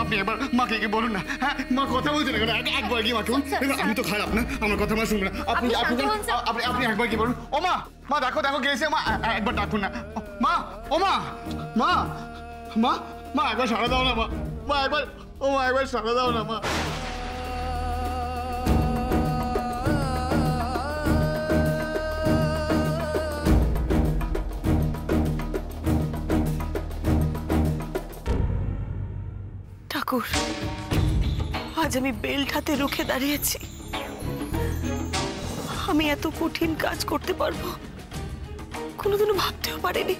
আপনি এবার মাকে গিয়ে বলুন না। হ্যাঁ, মা কথা বলছে না, একবার গিয়ে মাকে বলুন। আমি তো খারাপ না, আমার কথা মা শুনবে না। আপনি একবার গিয়ে বলুন। ও মা, মা দেখো দেখো গেছে মা, একবার ডাকুন না। মা, ও মা, মা, মা, মা একবার সাড়া দাও না মা, মা একবার, ও মা একবার সাড়া দাও না মা। ঠাকুর, আজ আমি বেল্ট হাতে রুখে দাঁড়িয়েছি। আমি এত কঠিন কাজ করতে পারবো কোনোদিনও ভাবতেও পারিনি,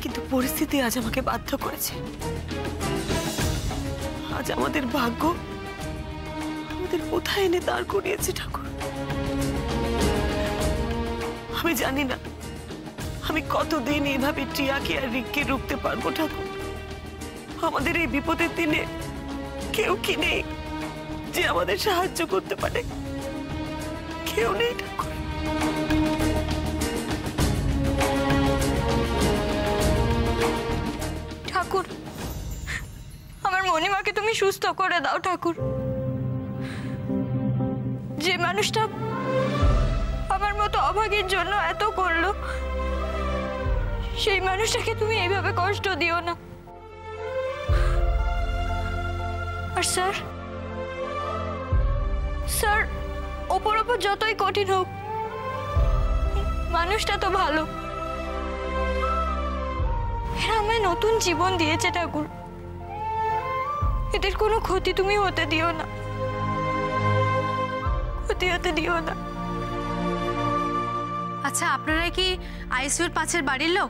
কিন্তু পরিস্থিতি আজ আমাকে বাধ্য করেছে। আজ আমাদের ভাগ্য আমাদের কোথায় এনে দাঁড় করিয়েছে ঠাকুর। আমি জানি না আমি কতদিন এইভাবে টিয়াকে আর রিককে রুখতে পারবো ঠাকুর। আমাদের এই বিপদের দিনে কেউ কি নেই যে আমাদের সাহায্য করতে পারে? কেউ নেই ঠাকুর। ঠাকুর, আমার মণিমাকে তুমি সুস্থ করে দাও ঠাকুর। যে মানুষটা আমার মতো অভাগীর জন্য এত করলো, সেই মানুষটাকে তুমি এইভাবে কষ্ট দিও না। আর স্যার, স্যার ওপর ওপর যতই কঠিন হোক, মানুষটা তো ভালো। এরা আমায় নতুন জীবন দিয়েছে ঠাকুর, এদের কোনো ক্ষতি তুমি হতে দিও না, ক্ষতি হতে দিও না। আচ্ছা, আপনারা কি আইসিইউর পাশের বাড়ির লোক?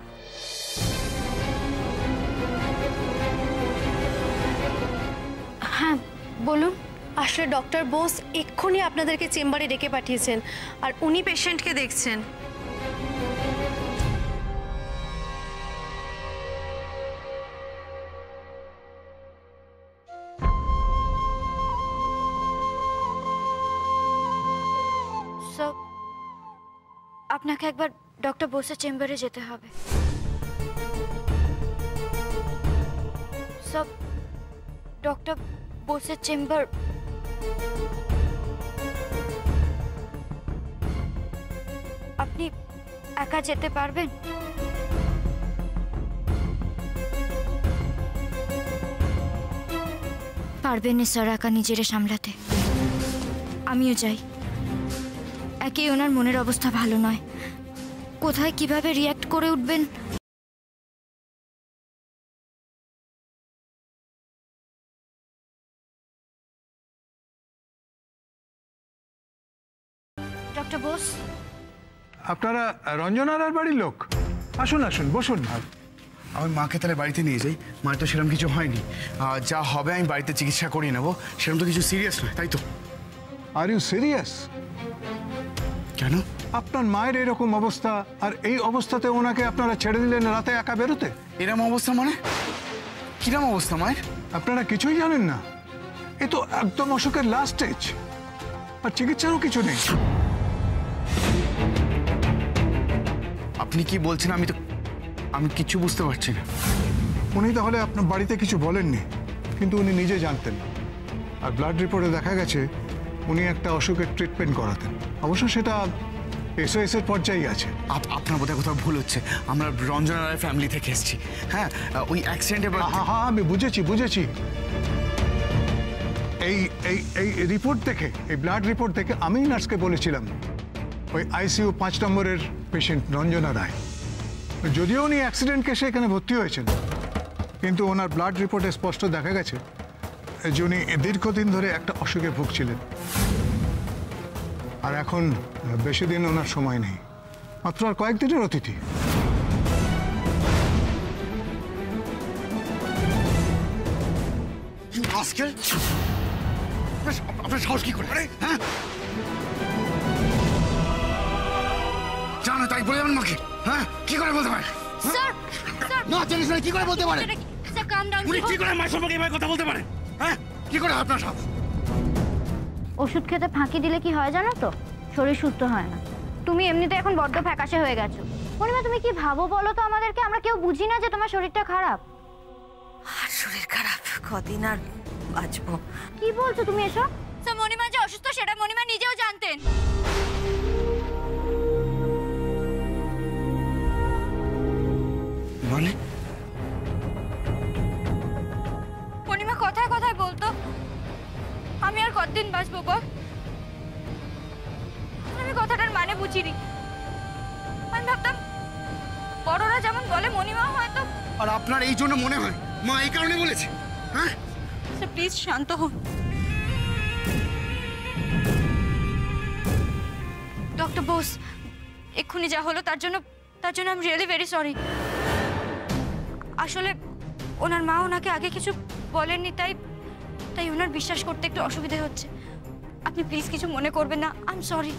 হ্যাঁ বলুন। আসলে ডক্টর বোস এক্ষুনি আপনাদেরকে চেম্বারে ডেকে পাঠিয়েছেন, আর উনি পেশেন্টকে দেখছেন। আপনাকে একবার ডক্টর বোসের চেম্বারে যেতে হবে। সব ডক্টর বোসের চেম্বার। আপনি একা যেতে পারবেন? পারবেন না স্যার একা নিজেরে সামলাতে। আমিও যাই। একেই ওনার মনের অবস্থা ভালো নয়, কোথায় কিভাবে রিয়্যাক্ট করে উঠবেন। ডক্টর বোস, আপনারা রঞ্জনার বাড়ির লোক? আসুন আসুন, বসুন। আমি মাকে তাহলে বাড়িতে নিয়ে যাই। মায়ের তো সেরকম কিছু হয়নি, যা হবে আমি বাড়িতে চিকিৎসা করিয়ে নেবো। সেরকম তো কিছু সিরিয়াস নয়, তাই তো? Are you serious? কেন? আপনার মায়ের এরকম অবস্থা, আর এই অবস্থাতে ওনাকে আপনারা ছেড়ে দিলেন রাতে একা বেরোতে? এরকম অবস্থা মানে? কিরকম অবস্থা মায়ের? আপনারা কিছুই জানেন না? এ তো একদম অসুখের লাস্ট স্টেজ, আর চিকিৎসারও কিছু নেই। আপনি কি বলছেন? আমি কিছু বুঝতে পারছি না। উনি তাহলে আপনার বাড়িতে কিছু বলেননি, কিন্তু উনি নিজে জানতেন। আর ব্লাড রিপোর্টে দেখা গেছে উনি একটা অসুখের ট্রিটমেন্ট করাতেন। অবশ্য সেটা SOS এর পর্যায়ে আছে। আপনার বোধহয় কোথাও ভুল হচ্ছে। আমরা রঞ্জনার ফ্যামিলি থেকে এসেছি। হ্যাঁ, ওই অ্যাক্সিডেন্টে। হ্যাঁ, আমি বুঝেছি। এই রিপোর্ট দেখে, এই ব্লাড রিপোর্ট দেখে আমি নার্সকে বলেছিলাম ওই ICU 5 নম্বরের পেশেন্ট রঞ্জনা রায়। যদিও উনি অ্যাক্সিডেন্ট কেসে এখানে ভর্তি হয়েছেন, কিন্তু ওনার ব্লাড রিপোর্টে স্পষ্ট দেখা গেছে যে উনি দীর্ঘদিন ধরে একটা অসুখে ভুগছিলেন। আর এখন বেশি দিন ওনার সময় নেই, মাত্র আর কয়েকদিনের অতিথি। আপনার সাহস কি করে? হ্যাঁ, জানো তাই বলে যাবেন মাকে? হ্যাঁ, কি করে বলতে পারে? স্যার, না জানিস না কি করে বলতে পারে? স্যার কাম ডাউন। উনি কি করে মায়ের সম্পর্কে এভাবে কথা বলতে পারে? হ্যাঁ, কি করে আপনার সাহস? ওষুধ খেতে ফাঁকি দিলে কি হয় জানো তো? শরীর সুস্থ হয় না। তুমি এমনিতে এখন বড্ড ফ্যাকাশে হয়ে গেছো। মনিমা তুমি কি ভাবো বলো তো আমাদেরকে? আমরা কেউ বুঝি না যে তোমার শরীরটা খারাপ। আর শরীর খারাপ, কদিন আর বাঁচবো। কি বলছো তুমি এসব? স্যার মনিমা যে অসুস্থ সেটা মনিমা নিজেও জানতেন। মানে মনিমা কথায় কথায় বলতো আমি আর কতদিন বাঁচবো বল। আমি কথাটার মানে বুঝিনি। আমি ভাবতাম বড়রা যেমন বলে মনিমা হয়তো। আর আপনার এই জন্য মনে হয় মা এই কারণে বলেছে? হ্যাঁ স্যার প্লিজ শান্ত হন। ডক্টর বোস, এক্ষুনি যা হলো তার জন্য I am really very sorry. আসলে ওনার মা ওনাকে আগে কিছু বলেননি, তাই ওনার বিশ্বাস করতে একটু অসুবিধা হচ্ছে। আপনি প্লিজ কিছু মনে করবেন না। I am sorry.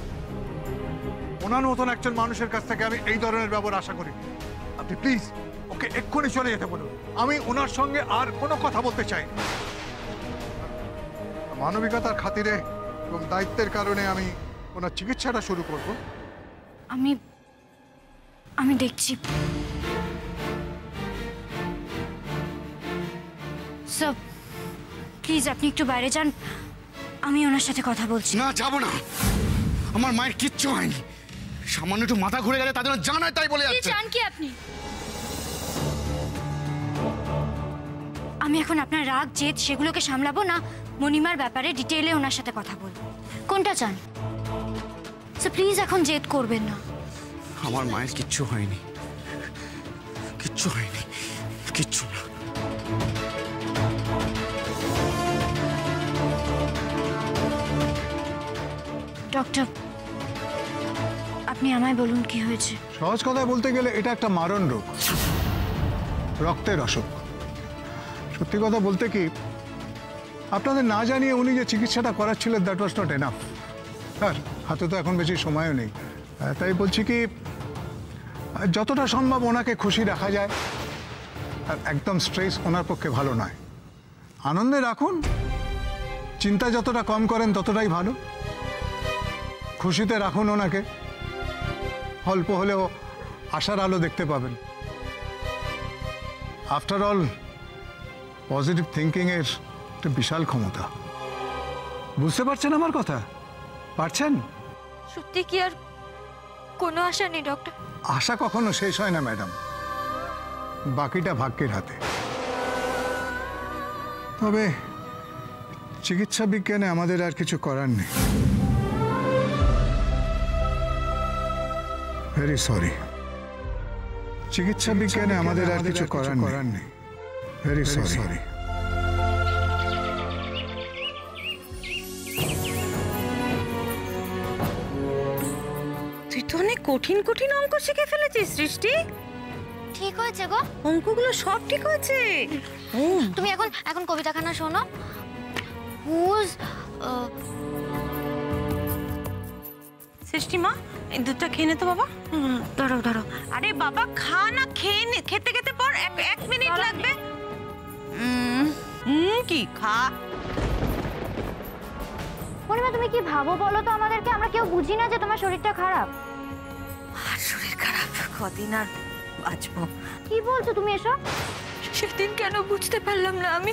ওনার মতন একজন মানুষের কাছ থেকে আমি এই ধরনের ব্যবহার আশা করি। আপনি প্লিজ ওকে এক্ষুনি চলে যেতে বলুন। আমি ওনার সঙ্গে আর কোনো কথা বলতে চাই না। মানবিকতার খাতিরে এবং দায়িত্বের কারণে আমি ওনার চিকিৎসাটা শুরু করব। আমি দেখছি। স্যার প্লিজ আপনি একটু বাইরে যান, আমি ওনার সাথে কথা বলছি। না যাবো না, আমার মায়ের কিচ্ছু হয়নি। সামান্য একটু মাথা ঘুরে গেলে তাদের জানায় তাই বলে যাচ্ছে। চান কি আপনি? আমি এখন আপনার রাগ জেদ সেগুলোকে সামলাবো না, মনিমার ব্যাপারে ডিটেইলে ওনার সাথে কথা বলবো। কোনটা চান? স্যার প্লিজ এখন জেদ করবেন না। আমার মায়ের কিচ্ছু হয়নি, কিচ্ছু হয়নি, কিচ্ছু না। ডক্টর আপনি আমায় বলুন কি হয়েছে। সহজ কথায় বলতে গেলে এটা একটা মারণ রোগ, রক্তের অসুখ। সত্যি কথা বলতে কি, আপনাদের না জানিয়ে উনি যে চিকিৎসাটা করাচ্ছিলেন দ্যাট ওয়াজ নট এনাফ। আর হাতে তো এখন বেশি সময়ও নেই, তাই বলছি কি যতটা সম্ভব ওনাকে খুশি রাখা যায়। আর একদম স্ট্রেস ওনার পক্ষে ভালো নয়। আনন্দে রাখুন, চিন্তা যতটা কম করেন ততটাই ভালো। খুশিতে রাখুন ওনাকে, অল্প হলেও আশার আলো দেখতে পাবেন। আফটার অল পজিটিভ থিঙ্কিংয়ের একটা বিশাল ক্ষমতা। বুঝতে পারছেন আমার কথা? পারছেন? সত্যি কি আর কোনো আশা নেই ডক্টর? আশা কখনো শেষ হয় না ম্যাডাম, বাকিটা ভাগ্যের হাতে। তবে চিকিৎসা বিজ্ঞানে আমাদের আর কিছু করার নেই। ভেরি সরি, চিকিৎসা বিজ্ঞানে আমাদের আর কিছু করার নেই। Very sorry. তুই তো অনেক কঠিন কঠিন অঙ্ক শিখে ফেলেছিস সৃষ্টি। ঠিক হয়েছে গো, অঙ্কগুলো সব ঠিক হয়েছে। তুমি এখন কবিতাখানা শোনো। হুজ সৃষ্টি মা, এই দুধটা খেয়ে নে তো বাবা। ধরো। আরে বাবা খা না, খেয়ে নে, খেতে খেতে পর 1 মিনিট লাগবে। কি খা। মনিমা তুমি কি ভাবো বলো তো আমাদেরকে? আমরা কেউ বুঝি না যে তোমার শরীরটা খারাপ। আর শরীর খারাপ, কদিন আর বাঁচবো। কি বলছো তুমি এসব? সেদিন কেন বুঝতে পারলাম না আমি?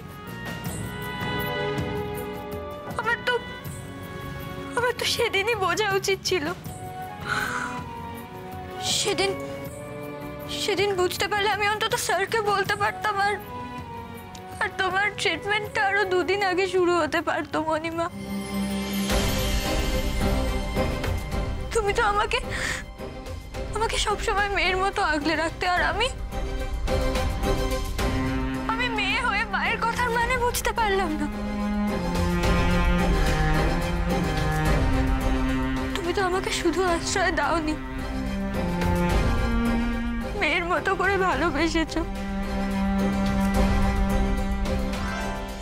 আমার তো সেদিনই বোঝা উচিত ছিল। সেদিন বুঝতে পারলে আমি অন্তত স্যারকে বলতে পারতাম। আর তোমার ট্রিটমেন্টটা আরো 2 দিন আগে শুরু হতে পারতো মনিমা। তুমি তো আমাকে সবসময় মেয়ের মতো আগলে রাখতে, আর আমি মেয়ে হয়ে মায়ের কথার মানে বুঝতে পারলাম না। তুমি তো আমাকে শুধু আশ্রয় দাওনি, মেয়ের মতো করে ভালোবেসেছো।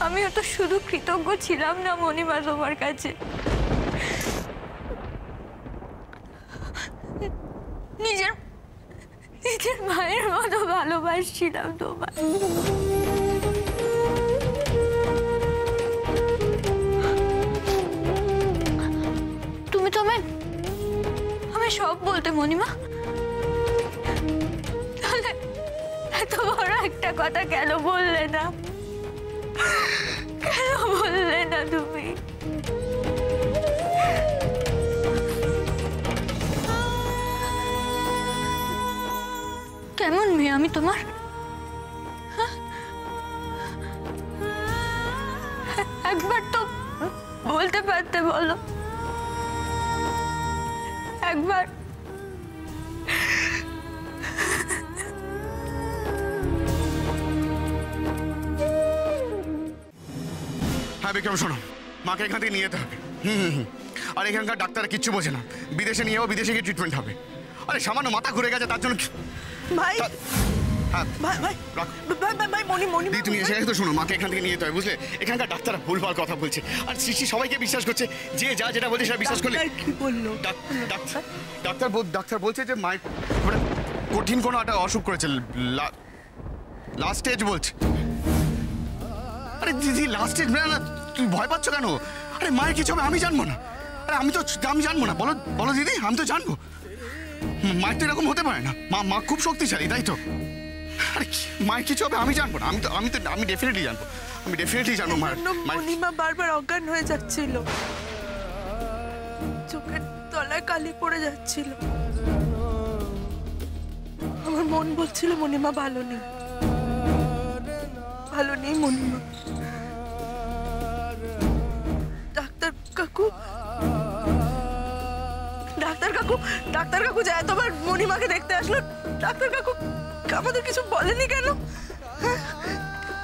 আমিও তো শুধু কৃতজ্ঞ ছিলাম না মনিমা তোমার কাছে। নিজের মায়ের মতো ভালোবাসছিলাম তোমায়। তুমি তো আমায় সব বলতে মনিমা। এত বড় একটা কথা কেন বললে না? কেন বললে না তুমি? কেমন মেয়ে আমি তোমার? একবার তো বলতে পারতে, বলো একবার। হ্যাঁ বিক্রম, শোনো, মাকে এখান থেকে নিয়ে যেতে হবে। আর এখানকার ডাক্তার কিচ্ছু বোঝে না, বিদেশে নিয়েও বিদেশে গিয়ে ট্রিটমেন্ট হবে। আরে সামান্য মাথা ঘুরে গেছে তার জন্য ভাই হ্যাঁ ভাই ভাই রাখ। ভাই ভাই ভাই মনি মনি তুমি এসে গেছো তো, শোনো, মাকে এখান থেকে নিয়ে যেতে হবে, বুঝলে? এখানকার ডাক্তাররা ভুলভাল কথা বলছে, আর সৃষ্টি সবাইকে বিশ্বাস করছে। যে যা যেটা বলছে সেটা বিশ্বাস করলে। কি বললো? ডাক্তার বলছে যে মায়ের কঠিন কোনো একটা অসুখ করেছে, লাস্ট স্টেজ বলছে। আরে দিদি, লাস্ট স্টেজ না, তুই ভয় পাচ্ছ কেন? আরে মায়ের কিছু হবে আমি জানবো না? আরে আমি জানবো না? বলো বলো দিদি, আমি তো জানবো। মায়ের তো এরকম হতে পারে না, মা খুব শক্তিশালী, তাই তো? আরে মায়ের কিছু হবে আমি জানবো না? আমি ডেফিনেটলি জানবো, আমি ডেফিনেটলি জানবো মায়ের। মনিমা বারবার অজ্ঞান হয়ে যাচ্ছিল, চোখের তলায় কালি পড়ে যাচ্ছিল। আমার মন বলছিল মনিমা ভালো নেই, ভালো নেই মনিমা। ডাক্তার কাকু যায় তোমার মনিমাকে দেখতে আসলো। ডাক্তার কাকু আমাদের কিছু বলেনি কেন?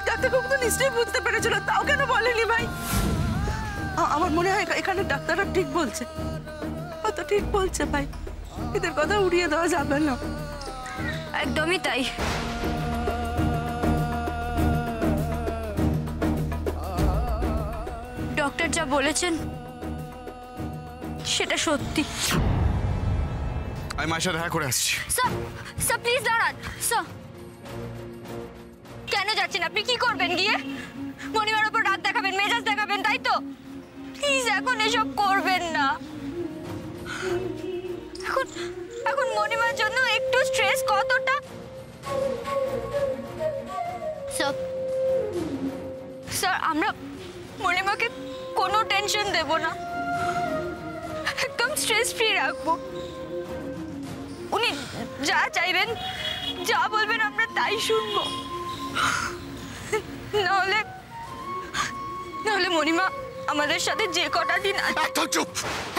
ডাক্তার কাকু তো নিশ্চয়ই বুঝতে পেরেছিল, তাও কেন বলেনি ভাই? আমার মনে হয় এখানে ডাক্তাররা ঠিক বলছে, কত ঠিক বলছে ভাই, এদের কথা উড়িয়ে দেওয়া যাবে না। একদমই তাই। ডক্টর যা বলেছেন সেটা সত্যি। আমি মায়ের সাথে দেখা করে আসছি। স্যার, স্যার প্লিজ দাঁড়ান। স্যার, কেন যাচ্ছেন আপনি? কি করবেন গিয়ে? মনিমার উপর রাগ দেখাবেন, মেজাজ দেখাবেন, তাই তো? প্লিজ এখন এসব করবেন না। এখন মনিমার জন্য একটু স্ট্রেস কতটা। স্যার, আমরা মনিমাকে কোনো টেনশন দেব না, একদম স্ট্রেস ফ্রি রাখবো। উনি যা চাইবেন, যা বলবেন আমরা তাই শুনবো। নাহলে মনিমা আমাদের সাথে যে কটা দিন। একদম চুপ,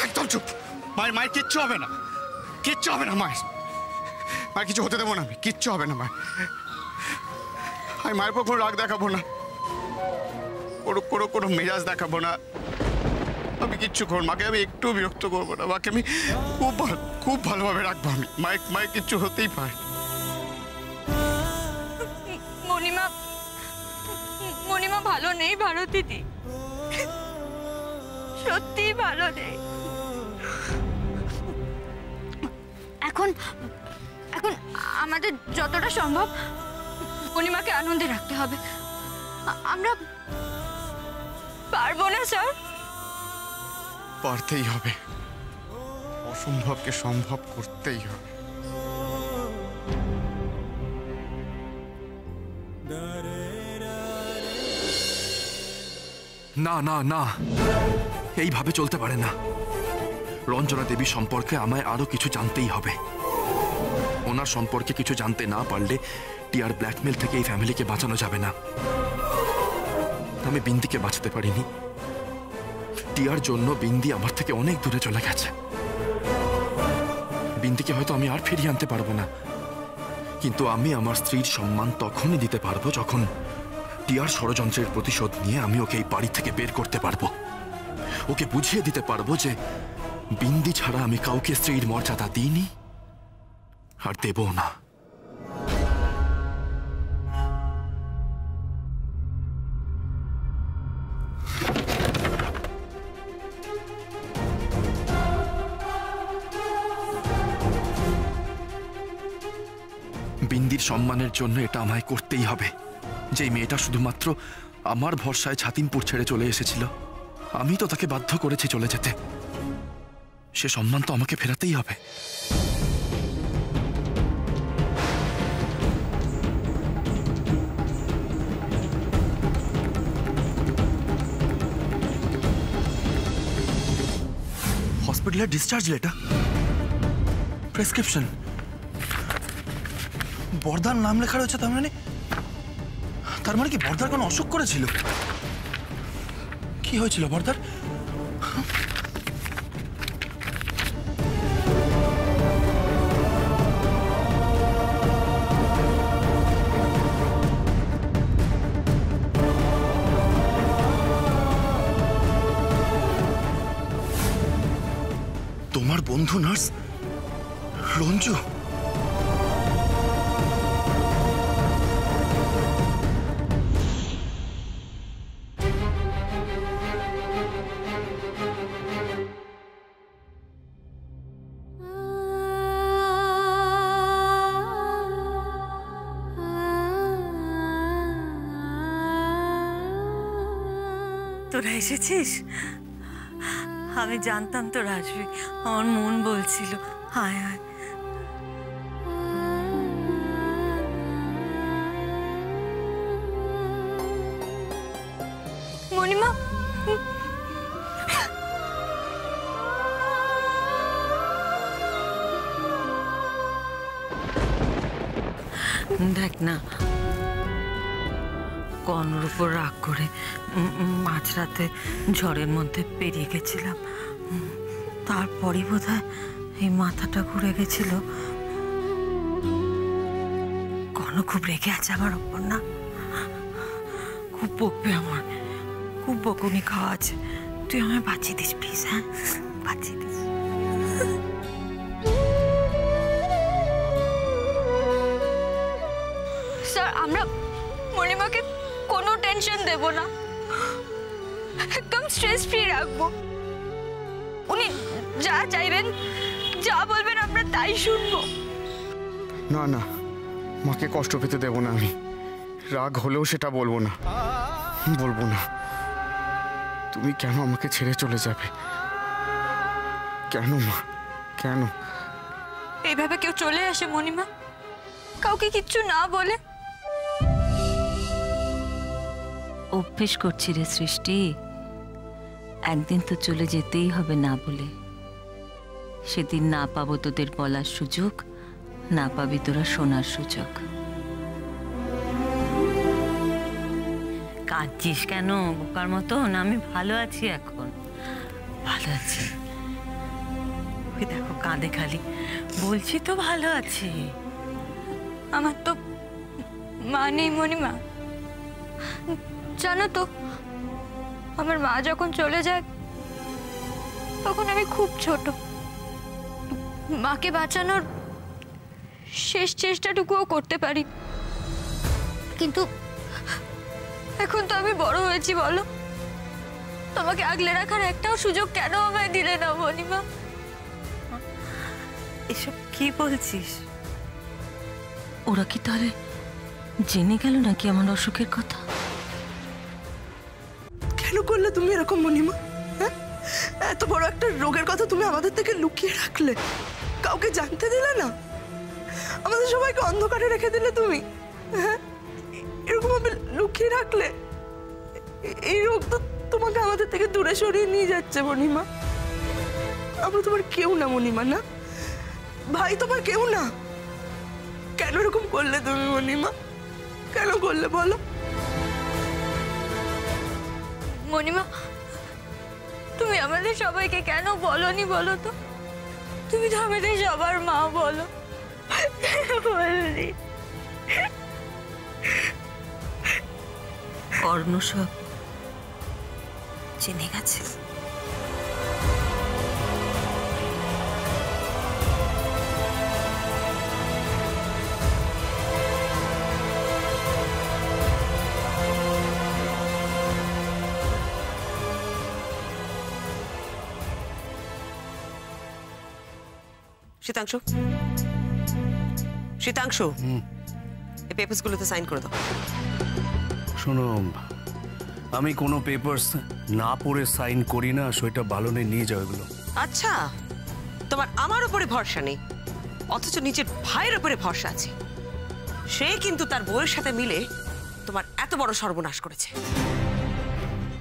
একদম চুপ। মায়ের কিচ্ছু হবে না, কিচ্ছু হবে না মায়ের কিছু হতে দেবো না আমি, কিচ্ছু হবে না মায়ের। আমি মায়ের পর কোনো রাগ দেখাবো না, কোনো মেজাজ দেখাবো না। আমি কিচ্ছু করবো, মাকে আমি একটু বিরক্ত করবো না। মাকে আমি খুব ভালোভাবে রাখবো। আমি মায়ের কিচ্ছু হতেই পারে। মনিমা ভালো নেই ভারতী দি, সত্যি ভালো নেই। এখন আমাদের যতটা সম্ভব মনিমাকে আনন্দে রাখতে হবে। আমরা পারবো না স্যার? পারতেই হবে, অসম্ভবকে সম্ভব করতেই হবে। না না না, এইভাবে চলতে পারে না। রঞ্জনা দেবী সম্পর্কে আমায় আরো কিছু জানতেই হবে। ওনার সম্পর্কে কিছু জানতে না পারলে টিয়ার ব্ল্যাকমেল থেকে এই ফ্যামিলিকে বাঁচানো যাবে না। আমি বিন্দিকে বাঁচাতে পারিনি, টিয়ার জন্য বিন্দি আমার থেকে অনেক দূরে চলে গেছে। বিন্দিকে হয়তো আমি আর ফিরিয়ে আনতে পারবো না, কিন্তু আমি আমার স্ত্রীর সম্মান তখনই দিতে পারবো যখন টিয়ার ষড়যন্ত্রের প্রতিশোধ নিয়ে আমি ওকে এই বাড়ি থেকে বের করতে পারবো। ওকে বুঝিয়ে দিতে পারবো যে বিন্দি ছাড়া আমি কাউকে স্ত্রীর মর্যাদা দিইনি আর দেবও না। বিন্দির সম্মানের জন্য এটা আমায় করতেই হবে। যে মেয়েটা শুধুমাত্র আমার ভরসায় ছাতিমপুর ছেড়ে চলে এসেছিল, আমি তো তাকে বাধ্য করেছি চলে যেতে। সে সম্মান তো আমাকে ফেরাতেই হবে। হসপিটালের ডিসচার্জ লেটার, প্রেসক্রিপশন, বর্দার নাম লেখা রয়েছে। তার মানে কি বর্দার কোনো অসুখ করেছিল? কি হয়েছিল বর্দার? তোমার বন্ধু নার্স রঞ্জু? তোরা এসেছিস? আমি জানতাম তোরা আসবি, আমার মন বলছিল হায় হায়। মণিমা, দেখ না, কর্ণর উপর রাগ করে মাঝরাতে ঝড়ের মধ্যে পেরিয়ে গেছিলাম। তারপরই বোধহয় এই মাথাটা ঘুরে গেছিল। কর্ণ খুব রেগে আছে আমার ওপর না, খুব বকবে আমার, খুব বকুনি খাওয়া আছে। তুই আমায় বাঁচিয়ে দিস প্লিজ। হ্যাঁ, বাঁচিয়ে দিস। স্যার আমরা মণিমাকে কোনো টেনশন দেব না, একদম স্ট্রেস ফ্রি রাখবো। উনি যা চাইবেন, যা বলবেন আমরা তাই শুনবো। না না, মাকে কষ্ট পেতে দেব না আমি। রাগ হলেও সেটা বলবো না। তুমি কেন আমাকে ছেড়ে চলে যাবে? কেন মা, কেন? এইভাবে কেউ চলে আসে মণিমা, কাউকে কিচ্ছু না বলে? অভ্যেস করছি রে সৃষ্টি, একদিন তো চলে যেতেই হবে না বলে। সেদিন না পাবো তোদের বলার সুযোগ, না পাবি তোরা শোনার সুযোগ। কাঁদছিস কেন বোকার মতন? আমি ভালো আছি, এখন ভালো আছি। ওই দেখো কাঁদে খালি, বলছি তো ভালো আছি। আমার তো মা নেই মণিমা, জানো তো আমার মা যখন চলে যায় তখন আমি খুব ছোট। মাকে বাঁচানোর শেষ চেষ্টাটুকুও করতে পারি, কিন্তু এখন তো আমি বড় হয়েছি, বলো তোমাকে আগলে রাখার একটাও সুযোগ কেন আমায় দিলে না মণিমা? এসব কি বলছিস? ওরা কি তাহলে জেনে গেল নাকি আমার অসুখের কথা? কেন করলে তুমি এরকম মণিমা? হ্যাঁ, এত বড় একটা রোগের কথা তুমি আমাদের থেকে লুকিয়ে রাখলে, কাউকে জানতে দিলে না, আমাদের সবাইকে অন্ধকারে রেখে দিলে তুমি। হ্যাঁ, এরকম ভাবে লুকিয়ে রাখলে এই রোগ তো তোমাকে আমাদের থেকে দূরে সরিয়ে নিয়ে যাচ্ছে মণিমা। আমরা তোমার কেউ না মণিমা, না ভাই তোমার কেউ না। কেন এরকম করলে তুমি মণিমা? কেন করলে বলো? মণিমা তুমি আমাদের সবাইকে কেন বলনি বলো তো? তুমি তো আমাদের সবার মা, বলো। বলনি। কর্ণ সব জেনে গেছে। শীতাংশু, শীতাংশু, এই পেপারসগুলোতে সাইন করে দাও। শোনো, আমি কোনো পেপারস না পড়ে সাইন করি না, সেটা ভালো নেই, নিয়ে যাও এগুলো। আচ্ছা, তোমার আমার উপরে ভরসা নেই, অথচ নিজের ভাইয়ের উপরে ভরসা আছে। সে কিন্তু তার বউয়ের সাথে মিলে তোমার এত বড় সর্বনাশ করেছে।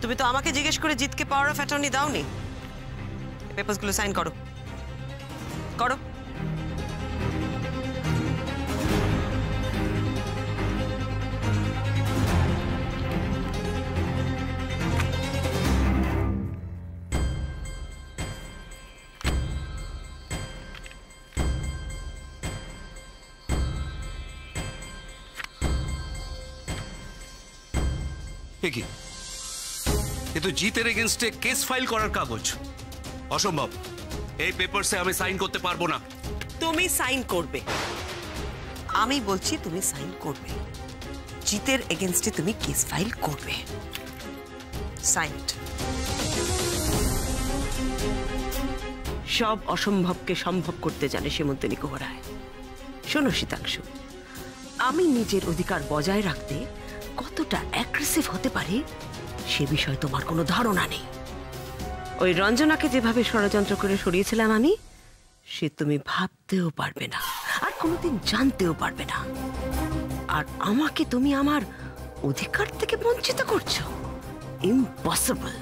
তুমি তো আমাকে জিজ্ঞেস করে জিতকে পাওয়ার অফ অ্যাটর্নি দাওনি, পেপারসগুলো সাইন করো করো। কি এ তো জিতের এগেনস্টে কেস ফাইল করার কাগজ। অসম্ভব, এই পেপারসে আমি সাইন করতে পারবো না। তুমি সাইন করবে, আমি বলছি তুমি সাইন করবে। জিতের এগেনস্টে তুমি কেস ফাইল করবে। সাইন্ড। সব অসম্ভবকে সম্ভব করতে জানে সেমন্তিনী কুহরায়। শোনো শীতাংশু, আমি নিজের অধিকার বজায় রাখতে কতটা অ্যাগ্রেসিভ হতে পারে সে বিষয়ে তোমার কোনো ধারণা নেই। ওই রঞ্জনাকে যেভাবে ষড়যন্ত্র করে সরিয়েছিলাম আমি, সে তুমি ভাবতেও পারবে না, আর কোনোদিন জানতেও পারবে না। আর আমাকে তুমি আমার অধিকার থেকে বঞ্চিত করছো। ইম্পসিবল।